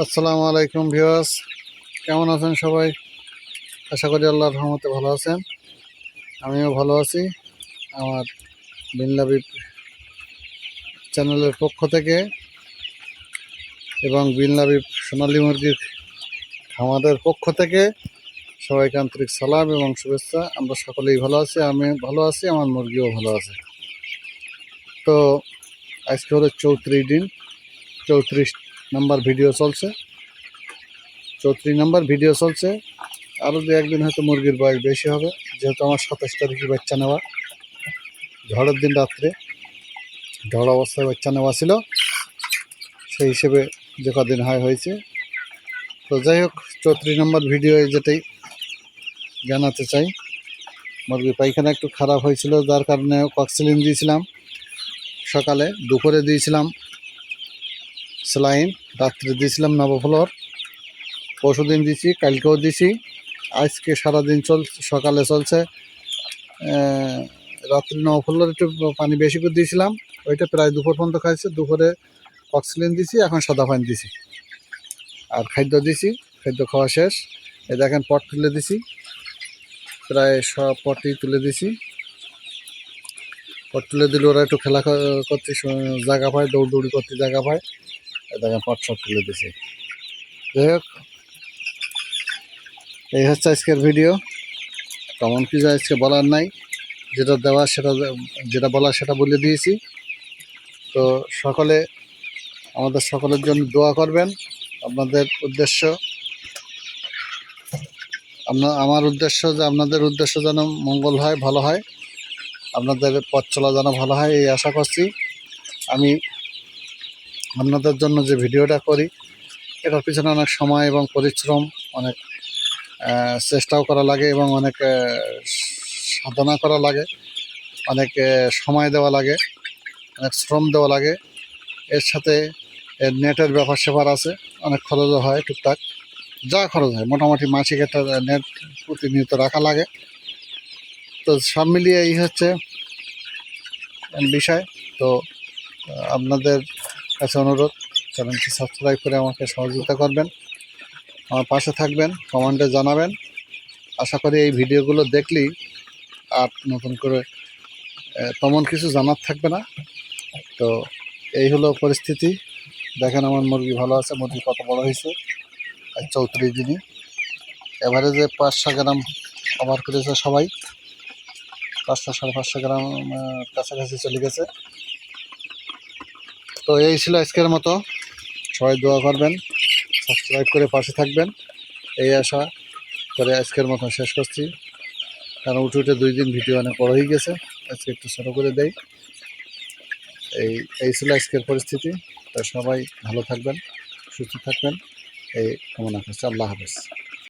আসসালামু আলাইকুম ভিউয়ার্স, কেমন আছেন সবাই? আশা করি আল্লাহর রহমতে ভালো আছেন। আমিও ভালো আছি। আমার বিনলাবিব চ্যানেলের পক্ষ থেকে এবং বিনলাবিব সোনালী মুরগির খামারের পক্ষ থেকে সবাইকে আন্তরিক সালাম এবং শুভেচ্ছা। আমরা সকলেই ভালো আছি, আমি ভালো আছি, আমার মুরগিও ভালো আছে। তো আজকে হলো 34 দিন, 34 নাম্বার ভিডিও চলছে। 34 নাম্বার ভিডিও চলছে। আরও দু একদিন হয়তো মুরগির বয়স বেশি হবে, যেহেতু আমার 27 তারিখে বাচ্চা নেওয়া। ঝড়ের দিন রাত্রে ঝড় অবস্থায় বাচ্চা নেওয়া ছিল, সেই হিসেবে যে কদিন হয়েছে। তো যাই হোক, 34 নম্বর ভিডিও যেটাই জানাতে চাই, মুরগির পায়খানা একটু খারাপ হয়েছিল, যার কারণে কক্সিলিন দিয়েছিলাম সকালে, দুপুরে দিয়েছিলাম স্যালাইন, রাত্রে দিয়েছিলাম নবফ্লোর, পরশুদিন দিয়েছি, কালকেও দিয়েছি, আজকে সারাদিন সকালে চলছে রাত্রি নবফ্লোর একটু পানি বেশি করে দিয়েছিলাম, ওইটা প্রায় দুপুর পর্যন্ত খাইছে। দুপুরে অক্সিজেন দিছি, এখন সাদা পানি দিছি আর খাদ্য দিছি। খাদ্য খাওয়া শেষ। এই দেখেন পট তুলে দিছি, প্রায় সব পটই তুলে দিছি। পট তুলে দিলে ওরা একটু খেলা করতে জায়গা পায়, দৌড়দৌড়ি করতে জায়গা পায়। এই দেখেন পট সব তুলে দিছি। যাই হোক, এই হচ্ছে আজকের ভিডিও। তেমন কিছু আজকে বলার নাই, যেটা দেওয়া সেটা, যেটা বলার সেটা বলে দিয়েছি। তো সকলে আমাদের সকলের জন্য দোয়া করবেন। আপনাদের উদ্দেশ্য, আমার উদ্দেশ্য যে আপনাদের উদ্দেশ্য যেন মঙ্গল হয়, ভালো হয়, আপনাদের পথ চলা যেন ভালো হয়, এই আশা করছি। আমি আপনাদের জন্য যে ভিডিওটা করি, এটার পিছনে অনেক সময় এবং পরিশ্রম, অনেক চেষ্টাও করা লাগে এবং অনেক সাধনা করা লাগে, অনেক সময় দেওয়া লাগে, অনেক শ্রম দেওয়া লাগে। এর সাথে নেটের ব্যাপার স্যাপার আছে, অনেক খরচও হয় টুকটাক, যা খরচ হয় মোটামুটি মাসিক একটা নেট প্রতিনিয়ত রাখা লাগে। তো সব মিলিয়ে এই হচ্ছে বিষয়। তো আপনাদের কাছে অনুরোধ, চ্যানেলটি সাবস্ক্রাইব করে আমাকে সহযোগিতা করবেন, আমার পাশে থাকবেন, কমেন্টে জানাবেন। আশা করি এই ভিডিওগুলো দেখলেই আর নতুন করে তেমন কিছু জানার থাকবে না। তো এই হলো পরিস্থিতি। দেখেন আমার মুরগি ভালো আছে, মুরগি কত বড় হয়েছে। 34 দিনই এভারেজে 500 গ্রাম কভার করেছে সবাই, 500 550 গ্রাম কাছাকাছি চলে গেছে। তো এই ছিল আজকের মতো। সবাই দোয়া করবেন, সাবস্ক্রাইব করে পাশে থাকবেন, এই আশা করে আজকের মতো শেষ করছি। কারণ উঠে 2 দিন ভিডিও অনেক বড় হয়ে গেছে, আজকে একটু ছোটো করে দেই। এই ছিল আজকের পরিস্থিতি। তো সবাই ভালো থাকবেন, সুস্থ থাকবেন, এই কামনা করছি। আল্লাহ হাফেজ।